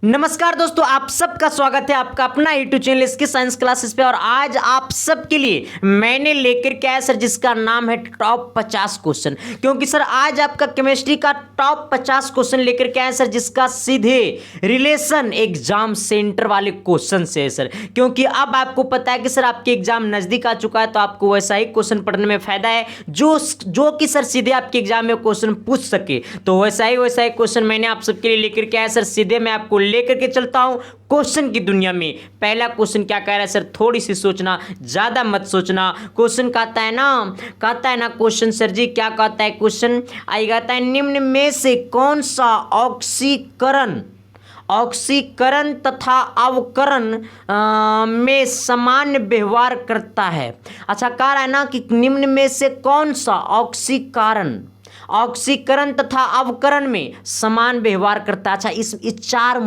नमस्कार दोस्तों, आप सबका स्वागत है आपका अपना यूट्यूब चैनल इसकी साइंस क्लासेस पे। और आज आप सबके लिए मैंने लेकर के आया सर जिसका नाम है टॉप 50 क्वेश्चन। क्योंकि सर आज आपका केमिस्ट्री का टॉप 50 क्वेश्चन लेकर के आया सर जिसका सीधे रिलेशन एग्जाम सेंटर वाले क्वेश्चन से है सर। क्योंकि अब आपको पता है कि सर आपके एग्जाम नजदीक आ चुका है, तो आपको वैसा ही क्वेश्चन पढ़ने में फायदा है जो कि सर सीधे आपके एग्जाम में क्वेश्चन पूछ सके। तो वैसा ही क्वेश्चन मैंने आप सबके लिए लेकर के आया सर। सीधे मैं आपको लेकर के चलता हूं क्वेश्चन की दुनिया में। पहला क्वेश्चन क्या कह रहा है सर, थोड़ी सी सोचना, ज्यादा मत सोचना। क्वेश्चन कहता है ना क्वेश्चन सर जी क्या कहता है क्वेश्चन आएगा, कहता है निम्न में से कौन सा ऑक्सीकरण तथा अवकरण में समान व्यवहार करता है। अच्छा, कह रहा है ना कि निम्न में से कौन सा ऑक्सीकरण तथा अवकरण में समान व्यवहार करता है। अच्छा, इस चार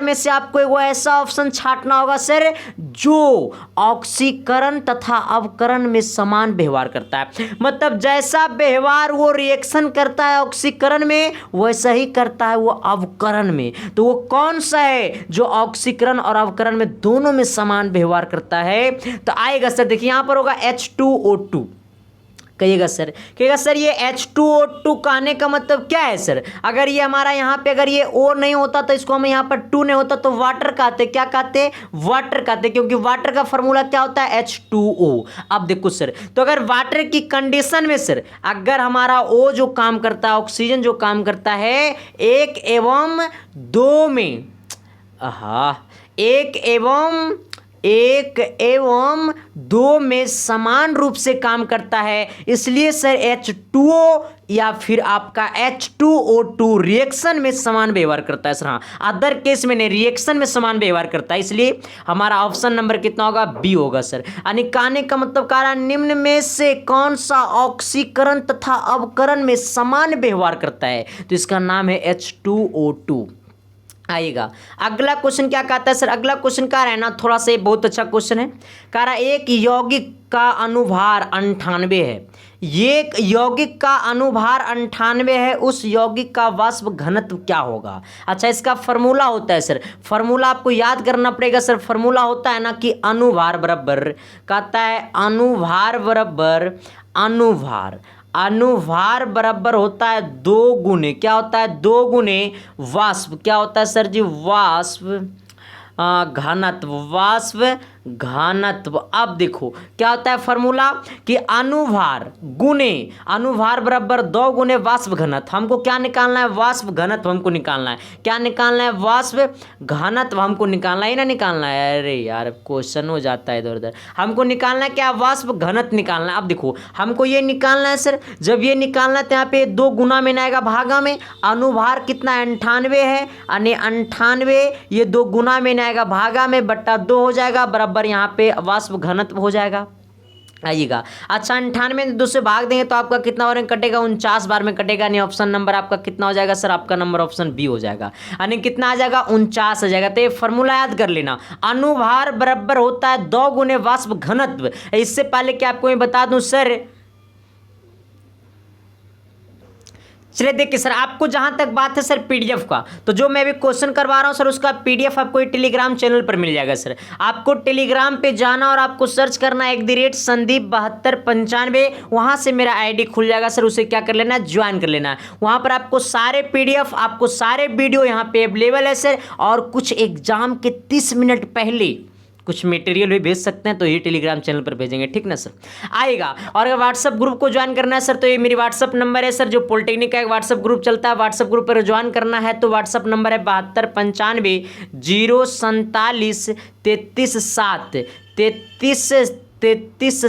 में से आपको एक ऐसा ऑप्शन छांटना होगा सर जो ऑक्सीकरण तथा अवकरण में समान व्यवहार करता है। मतलब जैसा व्यवहार वो रिएक्शन करता है ऑक्सीकरण में, वैसा ही करता है वो अवकरण में। तो वो कौन सा है जो ऑक्सीकरण और अवकरण में दोनों में समान व्यवहार करता है? तो आएगा सर, देखिए यहां पर होगा H2O2। कहिएगा सर ये H2O2 कहने का मतलब क्या है सर? अगर ये हमारा यहाँ पे अगर ये O नहीं होता तो इसको हम यहाँ पर 2 नहीं होता तो वाटर कहते। क्या कहते? वाटर कहते, क्योंकि वाटर का फॉर्मूला क्या होता है? H2O। अब देखो सर, तो अगर वाटर की कंडीशन में सर अगर हमारा O जो काम करता है, ऑक्सीजन जो काम करता है 1 एवं 2 में, एक एवं 2 में समान रूप से काम करता है, इसलिए सर H2O या फिर आपका H2O2 रिएक्शन में समान व्यवहार करता है सर। हाँ, अदर केस में नहीं, रिएक्शन में समान व्यवहार करता है, इसलिए हमारा ऑप्शन नंबर कितना होगा? बी होगा सर। यानी कहने का मतलब कह रहा है निम्न में से कौन सा ऑक्सीकरण तथा अवकरण में समान व्यवहार करता है, तो इसका नाम है H2O2 आएगा। अगला क्वेश्चन क्या कहता है सर? अगला क्वेश्चन कह रहा है ना, थोड़ा सा ये बहुत अच्छा क्वेश्चन है। कह रहा है एक यौगिक का अनुभार 98 है, एक यौगिक का अनुभार 98 है, उस यौगिक का वाष्प घनत्व क्या होगा? अच्छा, इसका फॉर्मूला होता है सर, फॉर्मूला आपको याद करना पड़ेगा सर। फॉर्मूला होता है ना कि अनुभार बराबर, कहता है अनुभार बराबर होता है 2 गुने, क्या होता है? 2 गुने वाष्प, क्या होता है सर जी? वाष्प घनत्व। अब देखो क्या होता है फॉर्मूला कि अनुभार बराबर 2 गुने वाष्प घनत्व। हमको क्या निकालना है? वाष्प घनत्व हमको निकालना है। क्या निकालना है? वाष्प घनत्व हमको निकालना है, ना निकालना है? अरे यार क्वेश्चन हो जाता है इधर उधर। हमको निकालना है क्या? वाष्प घनत्व निकालना है। अब देखो हमको ये निकालना है सर, जब ये निकालना है तो यहाँ पे 2 गुना में आएगा भागा में। अनुभार कितना है? 98 है, यानी 98 ये 2 गुना में आएगा भागा में, बट्टा 2 हो जाएगा, बराबर यहाँ पे वाष्प घनत्व हो जाएगा। आइएगा। अच्छा, 98 में 2 से भाग देंगे तो आपका कितना बार में कटेगा? 49 बार में कटेगा। यानी ऑप्शन नंबर आपका कितना हो जाएगा सर? आपका नंबर ऑप्शन बी हो जाएगा। यानी कितना आ जाएगा? 49 आ जाएगा। तो ये फॉर्मूला याद कर लेना, अनुभार बराबर होता है 2 गुने वाष्प घनत्व। इससे पहले कि आपको मैं बता दूं सर, चलिए देखिए सर, आपको जहां तक बात है सर पीडीएफ का, तो जो मैं अभी क्वेश्चन करवा रहा हूं सर उसका पीडीएफ आपको टेलीग्राम चैनल पर मिल जाएगा सर। आपको टेलीग्राम पे जाना और आपको सर्च करना @संदीप7295, वहां से मेरा आईडी खुल जाएगा सर। उसे क्या कर लेना है? ज्वाइन कर लेना है। वहां पर आपको सारे पीडीएफ, आपको सारे वीडियो यहाँ पे अवेलेबल है सर। और कुछ एग्जाम के 30 मिनट पहले कुछ मटेरियल भी भेज सकते हैं, तो ये टेलीग्राम चैनल पर भेजेंगे, ठीक ना सर? आएगा। और अगर व्हाट्सअप ग्रुप को ज्वाइन करना है सर, तो ये मेरी व्हाट्सअप नंबर है सर, जो पॉलिटेक्निक का एक व्हाट्सअप ग्रुप चलता है। व्हाट्सअप ग्रुप पर ज्वाइन करना है तो व्हाट्सअप नंबर है 7295 047 33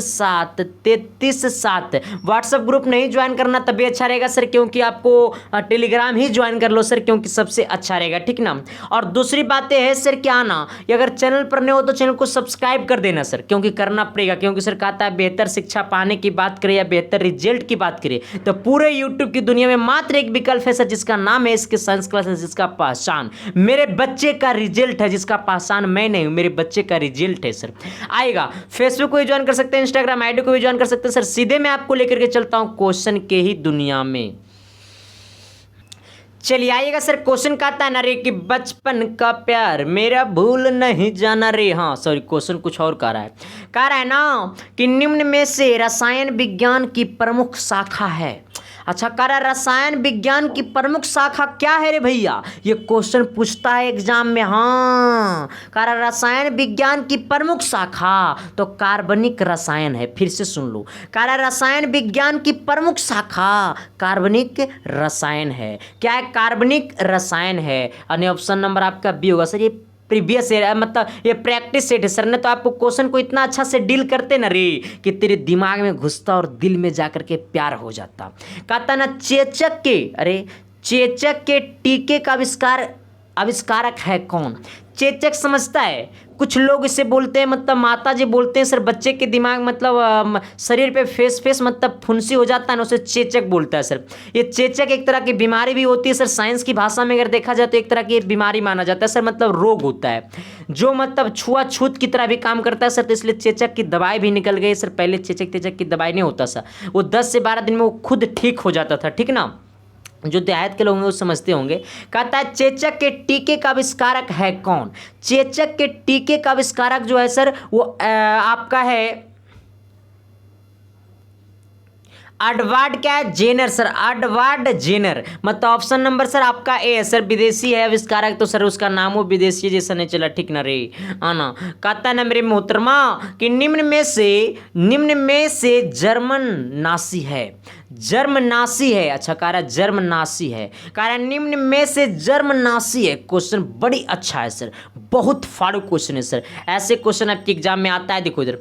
7 व्हाट्सअप ग्रुप नहीं ज्वाइन करना तभी अच्छा रहेगा सर, क्योंकि आपको टेलीग्राम ही ज्वाइन कर लो सर, क्योंकि सबसे अच्छा रहेगा, ठीक ना? और दूसरी बात है सर क्या ना, ये अगर चैनल पर नहीं हो तो चैनल को सब्सक्राइब कर देना सर, क्योंकि करना पड़ेगा। क्योंकि सर कहता है बेहतर शिक्षा पाने की बात करें या बेहतर रिजल्ट की बात करें तो पूरे यूट्यूब की दुनिया में मात्र एक विकल्प है सर, जिसका नाम है इसके साइंस क्लासेस, जिसका पहचान मेरे बच्चे का रिजल्ट है, जिसका पहचान मैं नहीं हूं, मेरे बच्चे का रिजल्ट है सर। आएगा। फेसबुक को भी ज्वाइन कर सकते हैं, इंस्टाग्राम आईडी को भी ज्वाइन कर सकते हैं सर। सीधे मैं आपको लेकर के चलता हूं क्वेश्चन के ही दुनिया में। चलिए आइएगा सर, क्वेश्चन कहता है ना रे कि बचपन का प्यार मेरा भूल नहीं जाना रे। हाँ सॉरी, क्वेश्चन कुछ और कह रहा है ना कि निम्न में से रसायन विज्ञान की प्रमुख शाखा है। अच्छा, कह रहा है रसायन विज्ञान की प्रमुख शाखा क्या है रे भैया, ये क्वेश्चन पूछता है एग्जाम में। हाँ, कह रहा है रसायन विज्ञान की प्रमुख शाखा तो कार्बनिक रसायन है। फिर से सुन लो, कह रहा है रसायन विज्ञान की प्रमुख शाखा कार्बनिक रसायन है। क्या है, कार्बनिक रसायन है। यानी ऑप्शन नंबर आपका बी होगा सर। ये प्रीवियस है, मतलब ये प्रैक्टिस सेट है सर ने, तो आपको क्वेश्चन को इतना अच्छा से डील करते ना रे कि तेरे दिमाग में घुसता और दिल में जाकर के प्यार हो जाता। कहता ना चेचक के टीके का आविष्कारक है कौन। चेचक समझता है, कुछ लोग इसे बोलते हैं, मतलब माता जी बोलते हैं सर बच्चे के दिमाग मतलब शरीर पे फेस मतलब फुंसी हो जाता है ना, उसे चेचक बोलता है सर। ये चेचक एक तरह की बीमारी भी होती है सर, साइंस की भाषा में अगर देखा जाए तो एक तरह की बीमारी माना जाता है सर, मतलब रोग होता है जो मतलब छुआछूत की तरह भी काम करता है सर। तो इसलिए चेचक की दवाई भी निकल गई सर। पहले चेचक की दवाई नहीं होता सर, वो 10 से 12 दिन में वो खुद ठीक हो जाता था, ठीक ना। जो देहात के लोग होंगे वो समझते होंगे। कहता है चेचक के टीके का आविष्कारक है कौन। चेचक के टीके का आविष्कारक जो है सर वो आपका है एडवर्ड क्या है, जेनर सर, एडवर्ड जेनर। मतलब ऑप्शन नंबर सर आपका ए है सर। विदेशी है आविष्कारक तो सर उसका नाम वो विदेशी जैसा नहीं चला, ठीक ना रे आना। कहता है ना मेरे मोहतरमा कि निम्न में से जर्मन नासी है। जर्मनासी है। अच्छा, कह रहा है जर्मनासी है, कह रहा है निम्न में से जर्मनासी है। क्वेश्चन बड़ी अच्छा है सर, बहुत फाड़ू क्वेश्चन है सर। ऐसे क्वेश्चन आपके एग्जाम में आता है। देखो इधर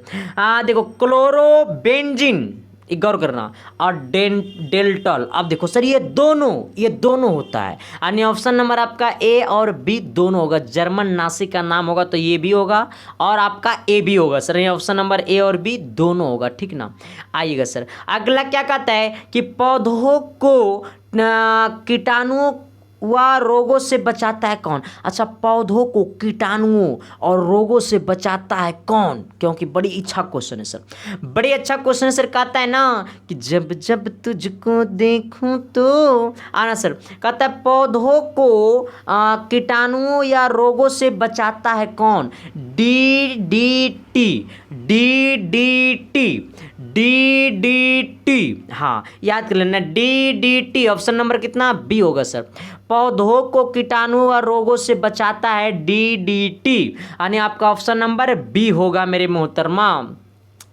देखो, क्लोरोबेंजीन, गौर करना, और डेल्टल। अब देखो सर ये दोनों होता है। यानी ऑप्शन नंबर आपका ए और बी दोनों होगा। जर्मन नासी का नाम होगा तो ये भी होगा और आपका ए भी होगा सर। ये ऑप्शन नंबर ए और बी दोनों होगा, ठीक ना। आइएगा सर, अगला क्या कहता है कि पौधों को कीटाणुओं व रोगों से बचाता है कौन। अच्छा, पौधों को कीटाणुओं और रोगों से बचाता है कौन, क्योंकि बड़ी अच्छा क्वेश्चन है सर, बड़ी अच्छा क्वेश्चन है सर। कहता है ना कि जब जब तुझको देखूं तो आना सर। कहता है पौधों को कीटाणुओं या रोगों से बचाता है कौन। DDT। हाँ याद कर लेना, DDT। ऑप्शन नंबर कितना, बी होगा सर। पौधों को कीटाणु और रोगों से बचाता है DDT, यानी आपका ऑप्शन नंबर बी होगा मेरे मोहतरमा।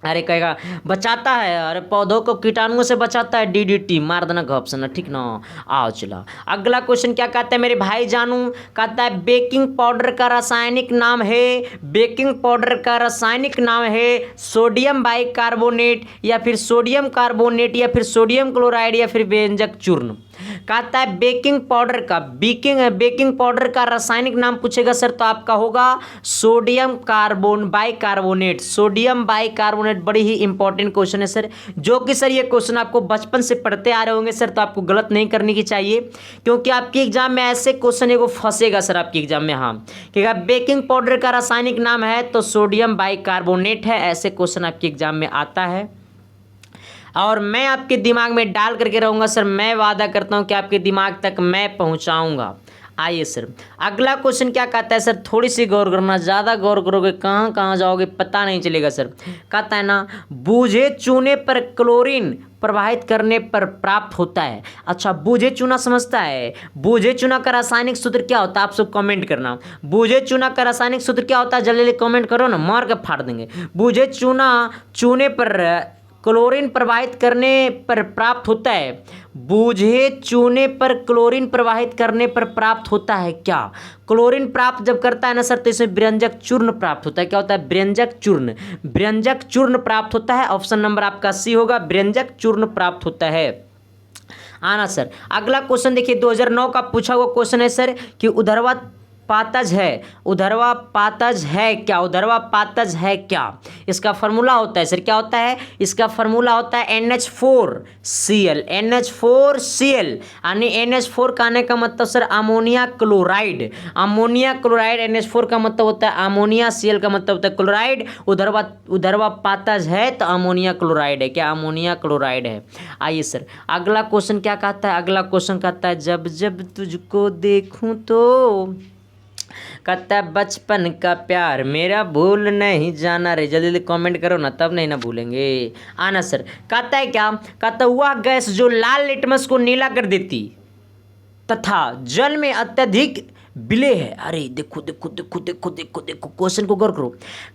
अरे कहेगा बचाता है, अरे पौधों को कीटाणुओं से बचाता है DDT, मार देना ऑप्शन है, ठीक ना। आओ चला, अगला क्वेश्चन क्या कहता है मेरे भाई जानू। कहता है बेकिंग पाउडर का रासायनिक नाम है सोडियम बाइकार्बोनेट या फिर सोडियम कार्बोनेट या फिर सोडियम क्लोराइड या फिर व्यंजक चूर्ण। कहता है बेकिंग पाउडर का रासायनिक नाम पूछेगा सर तो आपका होगा सोडियम बाइकार्बोनेट। सोडियम बाइकार्बोनेट बड़ी ही इंपॉर्टेंट क्वेश्चन है सर, जो कि सर ये क्वेश्चन आपको बचपन से पढ़ते आ रहे होंगे सर, तो आपको गलत नहीं करने की चाहिए, क्योंकि आपके एग्जाम में ऐसे क्वेश्चन है वो फंसेगा सर आपके एग्जाम में। हाँ, क्या बेकिंग पाउडर का रासायनिक नाम है तो सोडियम बाइकार्बोनेट है, ऐसे क्वेश्चन आपके एग्जाम में आता है और मैं आपके दिमाग में डाल करके रहूँगा सर। मैं वादा करता हूँ कि आपके दिमाग तक मैं पहुँचाऊँगा। आइए सर, अगला क्वेश्चन क्या कहता है सर, थोड़ी सी गौर करना, ज़्यादा गौर करोगे कहाँ कहाँ जाओगे पता नहीं चलेगा सर। कहता है ना बूझे चूने पर क्लोरीन प्रवाहित करने पर प्राप्त होता है। अच्छा, बूझे चूना समझता है, बूझे चूना का रासायनिक सूत्र क्या होता है, आप सब कमेंट करना। बूझे चूना का रासायनिक सूत्र क्या होता है, जल्दी जल्दी कमेंट करो ना, मार के फाड़ देंगे। बूझे चूने पर क्लोरीन प्रवाहित करने पर प्राप्त होता है। बूझे चूने पर क्लोरीन प्रवाहित करने पर प्राप्त होता है क्या। क्लोरीन प्राप्त जब करता है ना सर तो इसमें व्यंजक चूर्ण प्राप्त होता है। क्या होता है, व्यंजक चूर्ण प्राप्त होता है। ऑप्शन नंबर आपका सी होगा, व्यंजक चूर्ण प्राप्त होता है। आना सर, अगला क्वेश्चन देखिए 2009 का पूछा हुआ क्वेश्चन है सर कि पातज है, उधरवा पातज है क्या, उधरवा पातज है क्या। इसका फार्मूला होता है सर, क्या होता है, इसका फार्मूला होता है NH4Cl, NH4Cl यानी NH4 का आने का मतलब sir ammonia chloride, ammonia chloride, NH4 का मतलब होता है अमोनिया, Cl का मतलब होता है क्लोराइड, उधरवा पातज है तो अमोनिया क्लोराइड है, क्या अमोनिया क्लोराइड है। आइए सर अगला क्वेश्चन क्या कहता है, अगला क्वेश्चन कहता है जब जब तुझको देखूं तो, कहता है बचपन का प्यार मेरा भूल नहीं जाना रे। जल्दी जल्दी कमेंट करो ना, तब नहीं ना भूलेंगे। आना सर, कहता है क्या, कहता वह गैस जो लाल लिटमस को नीला कर देती तथा जल में अत्यधिक विलेय है। अरे देखो देखो देखो देखो देखो देखो क्वेश्चन को गौर करो।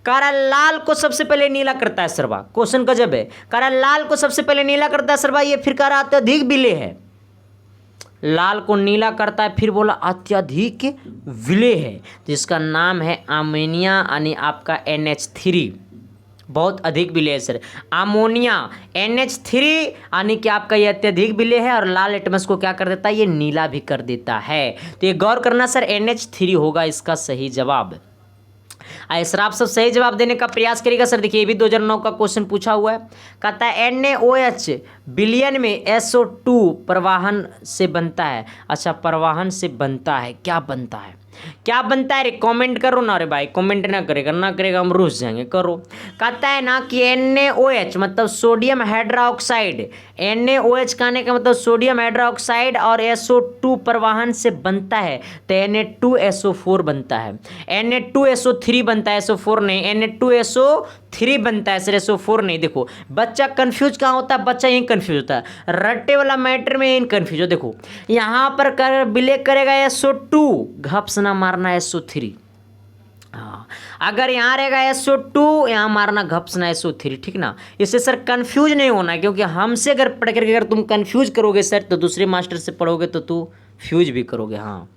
कारा लाल को सबसे पहले नीला करता है सरवा, क्वेश्चन गजब है। कारा लाल को सबसे पहले नीला करता है सरवा, ये फिर कारा अत्यधिक विलेय है, लाल को नीला करता है, फिर बोला अत्यधिक विलेय है, तो इसका नाम है अमोनिया यानी आपका NH3, बहुत अधिक विलेय है सर। अमोनिया NH3 यानी कि आपका ये अत्यधिक विलेय है और लाल लिटमस को क्या कर देता है, ये नीला भी कर देता है। तो ये गौर करना सर, NH3 होगा इसका सही जवाब। आइए सर आप सब सही जवाब देने का प्रयास करिएगा सर। देखिए ये भी 2009 का क्वेश्चन पूछा हुआ है। कहता है NaOH विलयन में SO2 प्रवाहन से बनता है। अच्छा प्रवाहन से बनता है, क्या बनता है, क्या बनता है रे, कमेंट करो ना रे भाई, कमेंट ना करेगा हम रुस जाएंगे, करो। कहता है ना कि NaOH मतलब सोडियम हाइड्रोक्साइड, NaOH कहने का मतलब सोडियम हाइड्रोक्साइड और SO2 प्रवाहन से बनता है, तो Na2SO4 बनता है, Na2SO3 बनता है, SO4 नहीं, Na2SO3 बनता है सर, SO4 नहीं। देखो बच्चा कंफ्यूज कहाँ होता है, बच्चा यहीं कंफ्यूज होता है, रट्टे वाला मैटर में यहीं कंफ्यूज हो। देखो यहाँ पर कर विलय करेगा SO2, घप्स ना मारना SO3, हाँ अगर यहाँ रहेगा SO2 यहाँ मारना घप्स ना SO3, ठीक ना। इससे सर कंफ्यूज नहीं होना है, क्योंकि हमसे अगर पढ़ करके अगर तुम कंफ्यूज करोगे सर तो दूसरे मास्टर से पढ़ोगे तो तू फ्यूज भी करोगे, हाँ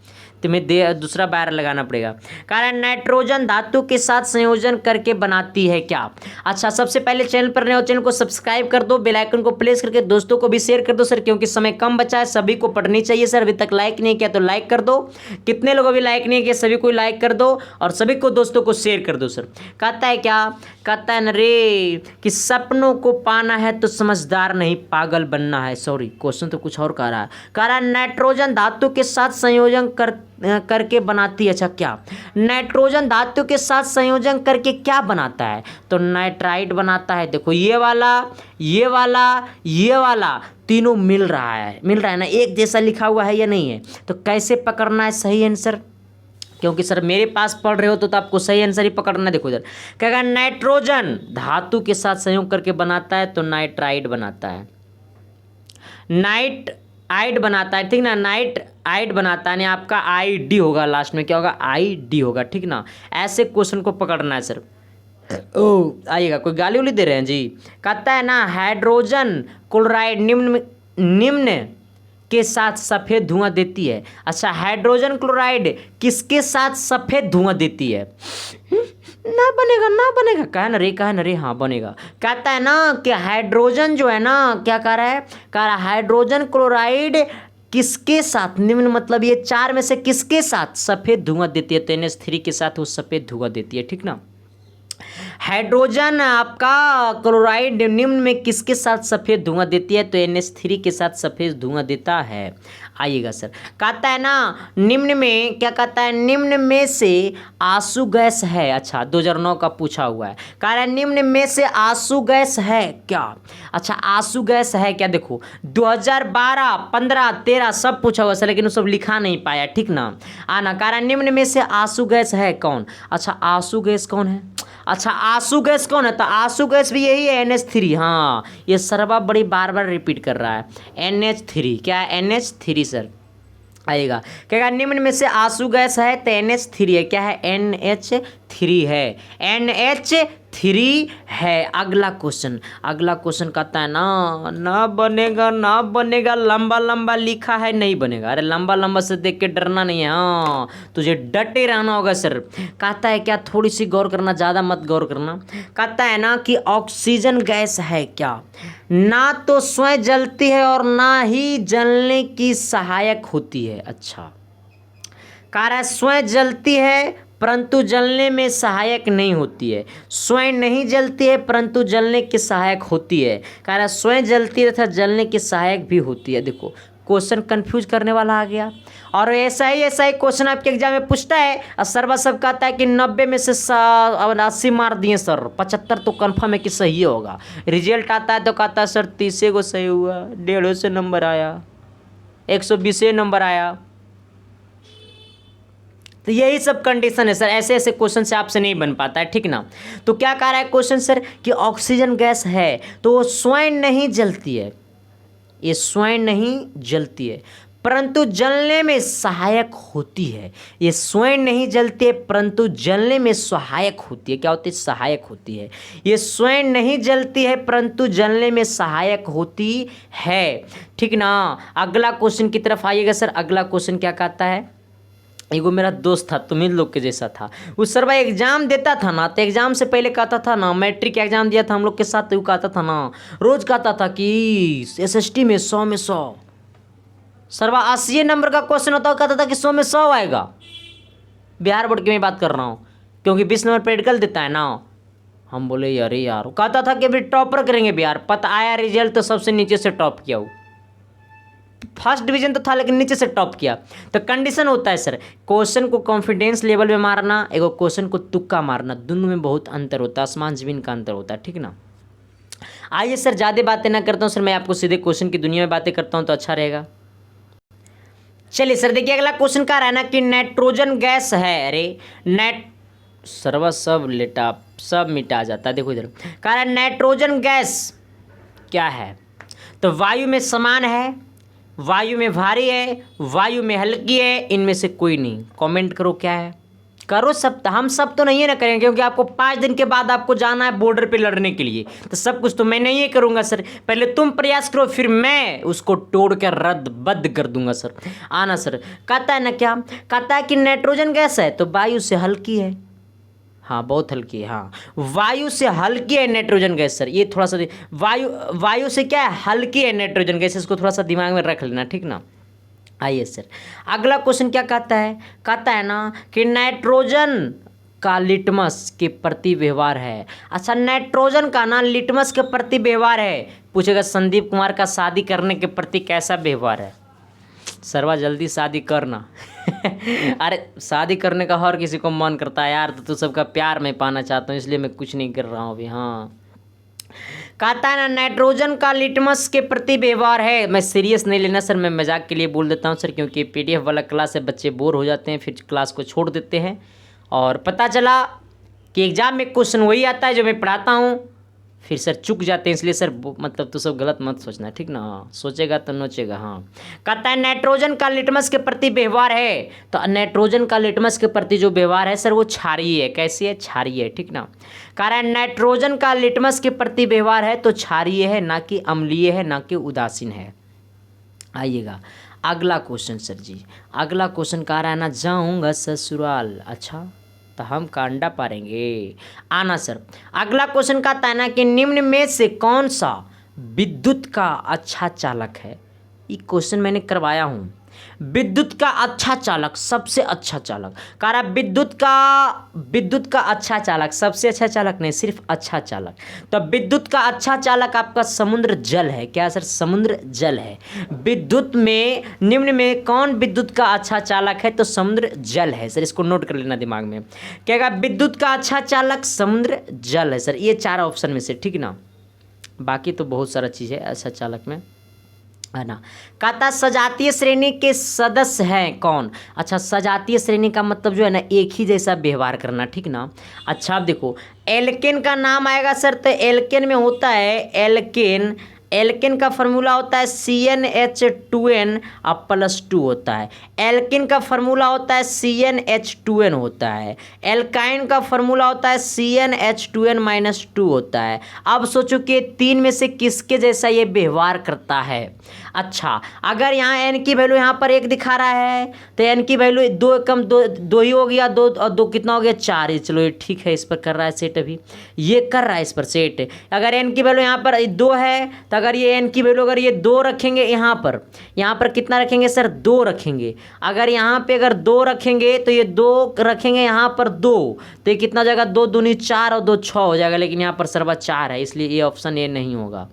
तुम्हें दूसरा बार लगाना पड़ेगा। कारण नाइट्रोजन धातु के साथ संयोजन करके बनाती है क्या। अच्छा सबसे पहले चैनल पर नए हो चैनल को सब्सक्राइब कर दो, बेल आइकन को प्रेस करके दोस्तों को भी शेयर कर दो सर, क्योंकि समय कम बचा है, सभी को पढ़नी चाहिए सर। अभी तक लाइक नहीं किया तो लाइक कर दो, कितने लोग अभी लाइक नहीं किया सभी को लाइक कर दो और सभी को दोस्तों को शेयर कर दो सर। कहता है क्या, कहता है न रे कि सपनों को पाना है तो समझदार नहीं पागल बनना है। सॉरी क्वेश्चन तो कुछ और कह रहा है। कारण नाइट्रोजन धातु के साथ संयोजन करके बनाती है। अच्छा क्या नाइट्रोजन धातु के साथ संयोजन करके क्या बनाता है, तो नाइट्राइट बनाता है। देखो ये वाला ये वाला ये वाला तीनों मिल रहा है ना, एक जैसा लिखा हुआ है या नहीं है, तो कैसे पकड़ना है सही आंसर, क्योंकि सर मेरे पास पढ़ रहे हो तो आपको सही आंसर ही पकड़ना है। देखो इधर क्या नाइट्रोजन धातु के साथ संयोग करके बनाता है तो नाइट्राइट बनाता है, नाइट आइड बनाता है, ठीक ना, नाइट आइड बनाता है, यानी आपका ID होगा लास्ट में, क्या होगा ID होगा, ठीक ना। ऐसे क्वेश्चन को पकड़ना है सर। ओ आइएगा, कोई गाली उली दे रहे हैं जी। कहता है ना हाइड्रोजन क्लोराइड निम्न के साथ सफ़ेद धुआं देती है। अच्छा हाइड्रोजन क्लोराइड किसके साथ सफ़ेद धुआं देती है, ना बनेगा कहा न रे हाँ बनेगा। कहता है ना कि हाइड्रोजन जो है ना क्या कह रहा है, कह रहा हाइड्रोजन क्लोराइड किसके साथ, निम्न मतलब ये चार में से किसके साथ सफ़ेद धुआं देती है, तो NH3 के साथ वो सफ़ेद धुआं देती है, ठीक ना। हाइड्रोजन आपका क्लोराइड निम्न में किसके साथ सफ़ेद धुआं देती है, तो NH3 के साथ सफ़ेद धुआं देता है। आइएगा सर, कहता है ना निम्न में क्या कहता है, निम्न में से आंसू गैस है। अच्छा 2009 का पूछा हुआ है, कह रहा है निम्न में से आंसू गैस है क्या। अच्छा आंसू गैस है क्या, देखो 2012 15 13 सब पूछा हुआ है लेकिन वो सब लिखा नहीं पाया, ठीक ना। आना कह रहा है निम्न में से आंसू गैस है कौन। अच्छा आंसू गैस कौन है, अच्छा आंसू गैस कौन है, तो आंसू गैस भी यही है NH3, हाँ ये सरवा बड़ी बार बार रिपीट कर रहा है, NH3 क्या है NH3 सर। आएगा क्या निम्न में से आंसू गैस है तो NH3 है, क्या है NH3 है, NH3 है। अगला क्वेश्चन कहता है ना बनेगा, लंबा लिखा है नहीं बनेगा। अरे लंबा से देख के डरना नहीं है, हाँ तुझे डटे रहना होगा सर। कहता है क्या, थोड़ी सी गौर करना, ज़्यादा मत गौर करना। कहता है ना कि ऑक्सीजन गैस है क्या, ना तो स्वयं जलती है और ना ही जलने की सहायक होती है। अच्छा कह स्वयं जलती है परंतु जलने में सहायक नहीं होती है। स्वयं नहीं जलती है परंतु जलने की सहायक होती है। कह रहा स्वयं जलती है तथा जलने की सहायक भी होती है। देखो क्वेश्चन कंफ्यूज करने वाला आ गया। और ऐसा ही क्वेश्चन आपके एग्जाम में पूछता है और सर्वा सब कहता है कि 90 में से 80 मार दिए सर, 75 तो कन्फर्म है कि सही होगा। रिजल्ट आता है तो कहता है सर 30 को सही हुआ, 150 से नंबर आया, 120 नंबर आया। तो यही सब कंडीशन है सर, ऐसे ऐसे क्वेश्चन से आपसे नहीं बन पाता है, ठीक ना। तो क्या कह रहा है क्वेश्चन सर कि ऑक्सीजन गैस है तो वो स्वयं नहीं जलती है, ये स्वयं नहीं जलती है परंतु जलने में सहायक होती है। ये स्वयं नहीं जलती है परंतु जलने में सहायक होती है। क्या होती है? सहायक होती है। ये स्वयं नहीं जलती है परंतु जलने में सहायक होती है, ठीक ना। अगला क्वेश्चन की तरफ आइएगा सर। अगला क्वेश्चन क्या कहता है, एगो मेरा दोस्त था, तुम इन लोग के जैसा था, उस सर भाई एग्जाम देता था ना, तो एग्जाम से पहले कहता था ना, मैट्रिक एग्जाम दिया था हम लोग के साथ, तो वो कहता था ना, रोज कहता था कि एसएसटी में 100 में 100, सरवा 80 नंबर का क्वेश्चन होता, कहता था कि 100 में 100 आएगा। बिहार बोर्ड की मैं बात कर रहा हूँ, क्योंकि 20 नंबर प्रैक्टिकल देता है ना। हम बोले अरे यार, कहता था कि अभी टॉपर करेंगे बिहार। पता आया रिजल्ट तो सबसे नीचे से टॉप किया वो, फर्स्ट डिवीजन तो था लेकिन नीचे से टॉप किया। तो कंडीशन होता है सर, क्वेश्चन को कॉन्फिडेंस लेवल में मारना, एगो क्वेश्चन को तुक्का मारना, दोनों में बहुत अंतर होता है, आसमान जमीन का अंतर होता है, ठीक ना। आइए सर, ज़्यादा बातें ना करता हूँ सर, मैं आपको सीधे क्वेश्चन की दुनिया में बातें करता हूँ तो अच्छा रहेगा। चलिए सर देखिए, अगला क्वेश्चन कह रहा है ना कि नाइट्रोजन गैस है, अरे सर्वा सब लेटा सब मिटा जाता है। देखो इधर कह रहा है नाइट्रोजन गैस क्या है, तो वायु में समान है, वायु में भारी है, वायु में हल्की है, इनमें से कोई नहीं। कमेंट करो क्या है, करो सब। हम सब तो नहीं है ना करेंगे, क्योंकि आपको 5 दिन के बाद आपको जाना है बॉर्डर पे लड़ने के लिए, तो सब कुछ तो मैं नहीं करूंगा सर। पहले तुम प्रयास करो, फिर मैं उसको तोड़ कर रद्द बद्द कर दूंगा सर। आना सर। कहता है ना, क्या कहता है कि नाइट्रोजन गैस है तो वायु से हल्की है, हाँ बहुत हल्की है, हाँ वायु से हल्की है नाइट्रोजन गैस सर। ये थोड़ा सा वायु से क्या है, हल्की है नाइट्रोजन गैस, इसको थोड़ा सा दिमाग में रख लेना, ठीक ना। आइए सर, अगला क्वेश्चन क्या कहता है, कहता है ना कि नाइट्रोजन का लिटमस के प्रति व्यवहार है। अच्छा, नाइट्रोजन का ना लिटमस के प्रति व्यवहार है। पूछेगा संदीप कुमार का शादी करने के प्रति कैसा व्यवहार है। सरवा जल्दी शादी करना अरे शादी करने का हर किसी को मन करता है यार, तो तू सबका प्यार मैं पाना चाहता हूँ, इसलिए मैं कुछ नहीं कर रहा हूँ अभी। हाँ, कहता है ना नाइट्रोजन का लिटमस के प्रति व्यवहार है। मैं सीरियस नहीं लेना सर, मैं मजाक के लिए बोल देता हूँ सर, क्योंकि पीडीएफ वाला क्लास से बच्चे बोर हो जाते हैं, फिर क्लास को छोड़ देते हैं, और पता चला कि एग्जाम में क्वेश्चन वही आता है जो मैं पढ़ाता हूँ, फिर सर चुक जाते हैं। इसलिए सर मतलब तो सब गलत मत सोचना, ठीक ना। हाँ, सोचेगा तो नोचेगा। हाँ, कहता है नाइट्रोजन का लिटमस के प्रति व्यवहार है, तो नाइट्रोजन का लिटमस के प्रति जो व्यवहार है सर वो क्षारीय है। कैसी है? क्षारीय है, ठीक ना। कह रहा है नाइट्रोजन का लिटमस के प्रति व्यवहार है तो क्षारीय है, ना कि अम्लीय है, ना कि उदासीन है। आइएगा अगला क्वेश्चन सर जी। अगला क्वेश्चन कह रहा है ना जाऊँगा ससुराल, अच्छा तो हम का अंडा पारेंगे। आना सर, अगला क्वेश्चन कहता है ना कि निम्न में से कौन सा विद्युत का अच्छा चालक है। ये क्वेश्चन मैंने करवाया हूँ। विद्युत का अच्छा चालक, सबसे अच्छा चालक, कह रहा विद्युत का अच्छा चालक, सबसे अच्छा चालक नहीं, सिर्फ अच्छा चालक। तो विद्युत का अच्छा चालक आपका समुद्र जल है। क्या सर? समुद्र जल है। विद्युत में निम्न में कौन विद्युत का अच्छा चालक है, तो समुद्र जल है सर। इसको नोट कर लेना दिमाग में। क्या कहा? विद्युत का अच्छा चालक समुद्र जल है सर। ये 4 ऑप्शन में से, ठीक ना। बाकी तो बहुत सारा चीज़ है अच्छा चालक में, है ना। कहता सजातीय श्रेणी के सदस्य हैं कौन। अच्छा, सजातीय श्रेणी का मतलब जो है ना एक ही जैसा व्यवहार करना, ठीक ना। अच्छा अब देखो, एल्केन का नाम आएगा सर, तो एल्केन में होता है एल्केन का फॉर्मूला होता है CnH2n और +2 होता है। एल्केन का फॉर्मूला होता है CnH2n होता है। एल्काइन का फॉर्मूला होता है CnH2n-2 होता है। अब सोचो कि 3 में से किसके जैसा ये व्यवहार करता है। अच्छा, अगर यहाँ एन की वैल्यू यहाँ पर 1 दिखा रहा है तो एन की वैल्यू 2 कम 2 ही हो गया, 2 और 2 कितना हो गया 4 ही। चलो ये ठीक है, इस पर कर रहा है सेट, अभी ये कर रहा है इस पर सेट। अगर एन की वैल्यू यहाँ पर 2 है तो अगर ये एन की वैल्यू अगर ये 2 रखेंगे यहाँ पर कितना रखेंगे सर 2 रखेंगे। अगर यहाँ पे अगर 2 रखेंगे तो ये 2 रखेंगे यहाँ पर 2, तो ये कितना हो जाएगा 2 दूनी 4 और 2 6 हो जाएगा, लेकिन यहाँ पर सर्वा 4 है, इसलिए ये ऑप्शन ए नहीं होगा।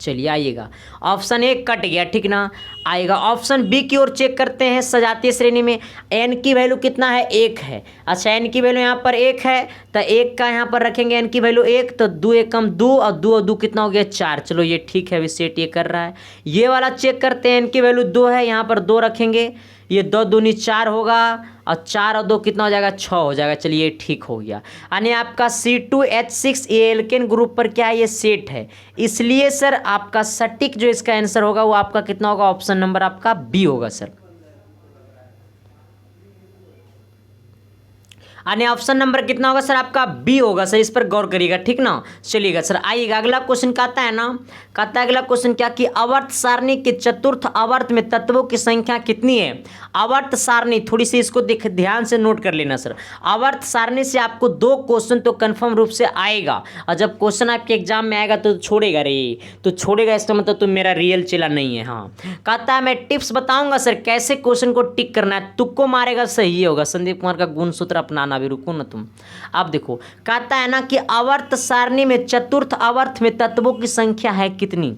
चलिए आइएगा, ऑप्शन ए कट गया, ठीक ना। आएगा ऑप्शन बी की ओर चेक करते हैं। सजातीय श्रेणी में एन की वैल्यू कितना है 1 है। अच्छा, एन की वैल्यू यहाँ पर 1 है तो 1 का यहाँ पर रखेंगे एन की वैल्यू 1, तो 2 1 कम 2 और 2 और 2 कितना हो गया 4। चलो ये ठीक है, अभी सेट ये कर रहा है। ये वाला चेक करते हैं, एन की वैल्यू 2 है, यहाँ पर 2 रखेंगे, ये 2 दूनी 4 होगा और 4 और 2 कितना हो जाएगा 6 हो जाएगा। चलिए ठीक हो गया। यानी आपका C2H6 ये एल्केन ग्रुप पर क्या है, ये सेट है, इसलिए सर आपका सटीक जो इसका आंसर होगा वो आपका कितना होगा, ऑप्शन नंबर आपका बी होगा सर। यानी ऑप्शन नंबर कितना होगा सर आपका बी होगा सर, इस पर गौर करिएगा, ठीक ना। चलिएगा सर, आइएगा अगला क्वेश्चन कहता है ना, कहता है अगला क्वेश्चन क्या कि आवर्त सारणी के चतुर्थ आवर्त में तत्वों की संख्या कितनी है। आवर्त सारणी, थोड़ी सी इसको ध्यान से नोट कर लेना सर। आवर्त सारणी से आपको 2 क्वेश्चन तो कंफर्म रूप से आएगा, और जब क्वेश्चन आपके एग्जाम में आएगा तो छोड़ेगा रे, तो छोड़ेगा इसका मतलब तो मेरा रियल चेला नहीं है। हाँ, कहता है मैं टिप्स बताऊंगा सर कैसे क्वेश्चन को टिक करना है, तुक्को मारेगा सही होगा। संदीप कुमार का गुण सूत्र अपनाना, भी रुको ना तुम। अब देखो, कहता है ना कि आवर्त सारणी में चतुर्थ आवर्त में तत्वों की संख्या है कितनी।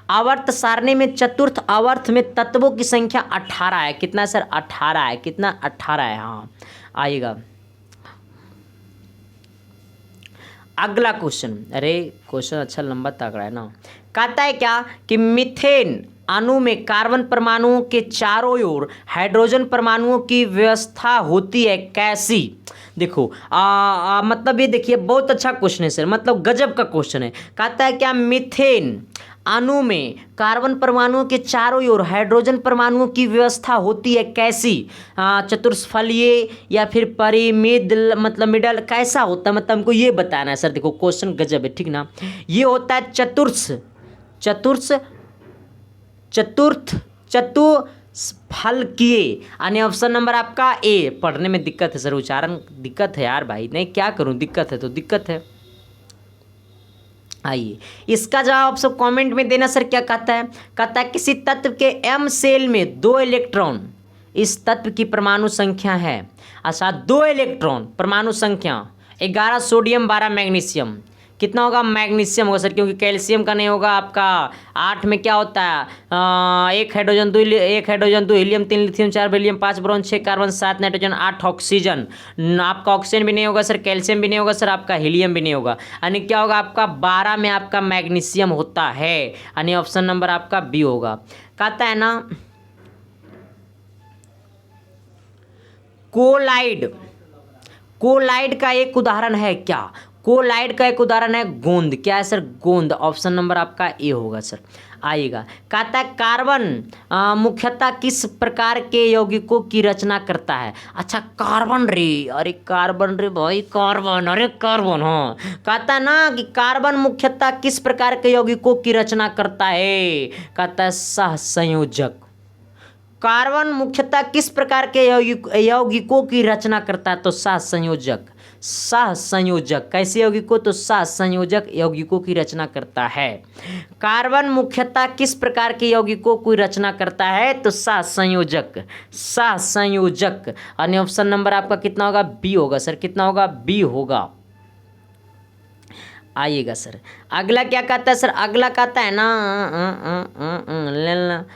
आवर्त सारणी में चतुर्थ आवर्त में तत्वों की संख्या 18 है। कितना सर 18 है, कितना 18 है। हाँ आइएगा अगला क्वेश्चन। अरे क्वेश्चन अच्छा लंबा तगड़ा है ना। कहता है क्या कि मीथेन अणु में कार्बन परमाणुओं के चारों ओर हाइड्रोजन परमाणुओं की व्यवस्था होती है कैसी। देखो मतलब ये देखिए बहुत अच्छा क्वेश्चन है सर, मतलब गजब का क्वेश्चन है। कहता है क्या मीथेन अणु में कार्बन परमाणुओं के चारों ओर हाइड्रोजन परमाणुओं की व्यवस्था होती है कैसी। चतुष्फलीय या फिर परिमिड, मतलब मिडल कैसा होता है, मतलब हमको ये बताना है सर। देखो क्वेश्चन गजब है, ठीक ना। ये होता है चतुष्फलकीय, यानी ऑप्शन नंबर आपका ए। पढ़ने में दिक्कत है सर, उच्चारण दिक्कत है यार भाई, नहीं क्या करूं, दिक्कत है तो दिक्कत है। आइए इसका जवाब सब कमेंट में देना सर। क्या कहता है, कहता है किसी तत्व के m सेल में 2 इलेक्ट्रॉन इस तत्व की परमाणु संख्या है। अच्छा 2 इलेक्ट्रॉन परमाणु संख्या, 11 सोडियम 12 मैग्नीशियम, कितना होगा मैग्नीशियम होगा सर, क्योंकि कैल्शियम का नहीं होगा आपका। 8 में क्या होता है 1 hydrogen 2 helium 3 lithium 4 beryllium 5 boron 6 carbon 7 nitrogen 8 oxygen. आपका ऑक्सीजन भी नहीं होगा सर, कैल्शियम भी नहीं होगा सर, आपका हीलियम भी नहीं होगा, यानी क्या होगा आपका 12 में आपका मैग्नीशियम होता है, यानी ऑप्शन नंबर आपका बी होगा। कहता है ना कोलाइड का एक उदाहरण है क्या। कोलाइड का एक उदाहरण है गोंद। क्या है सर गोंद, ऑप्शन नंबर आपका ए होगा सर। आइएगा कहता है कार्बन मुख्यतः किस प्रकार के यौगिकों की रचना करता है। अच्छा कार्बन रे, अरे कार्बन रे भाई कार्बन, अरे कार्बन। हाँ कहता है ना कि कार्बन मुख्यतः किस प्रकार के यौगिकों की रचना करता है। कहता है सहसंयोजक। कार्बन मुख्यतः किस प्रकार के यौगिकों की रचना करता है, तो सहसंयोजक। कैसे यौगिकों, तो सहसंयोजक यौगिकों की रचना करता है। कार्बन मुख्यतः किस प्रकार के यौगिकों की रचना करता है, तो सहसंयोजक। यानी ऑप्शन नंबर आपका कितना होगा बी होगा सर, कितना होगा बी होगा। आइएगा सर अगला क्या कहता है सर, अगला कहता है ना